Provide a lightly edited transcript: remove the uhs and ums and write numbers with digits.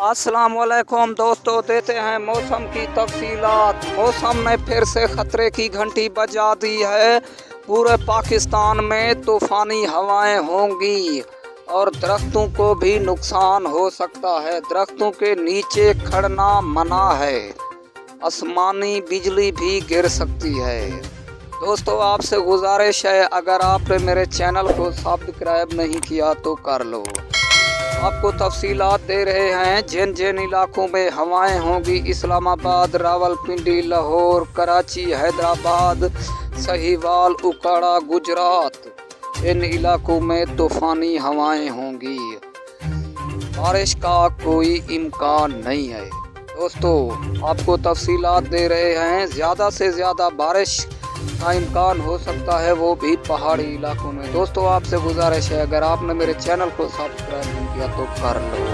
अस्सलाम वालेकुम दोस्तों, देते हैं मौसम की तफसीलात। मौसम ने फिर से ख़तरे की घंटी बजा दी है। पूरे पाकिस्तान में तूफ़ानी हवाएं होंगी और दरख्तों को भी नुकसान हो सकता है। दरख्तों के नीचे खड़ना मना है। आसमानी बिजली भी गिर सकती है। दोस्तों, आपसे गुजारिश है, अगर आपने मेरे चैनल को सब्सक्राइब नहीं किया तो कर लो। आपको तफसीलात दे रहे हैं जिन जिन इलाकों में हवाएं होंगी। इस्लामाबाद, रावलपिंडी, लाहौर, कराची, हैदराबाद, साहिवाल, उकाड़ा, गुजरात, इन इलाकों में तूफ़ानी हवाएं होंगी। बारिश का कोई इम्कान नहीं है। दोस्तों, आपको तफसीलात दे रहे हैं, ज़्यादा से ज़्यादा बारिश का इम्कान हो सकता है, वो भी पहाड़ी इलाकों में। दोस्तों, आपसे गुजारिश है, अगर आपने मेरे चैनल को सब्सक्राइब नहीं किया तो कर लो।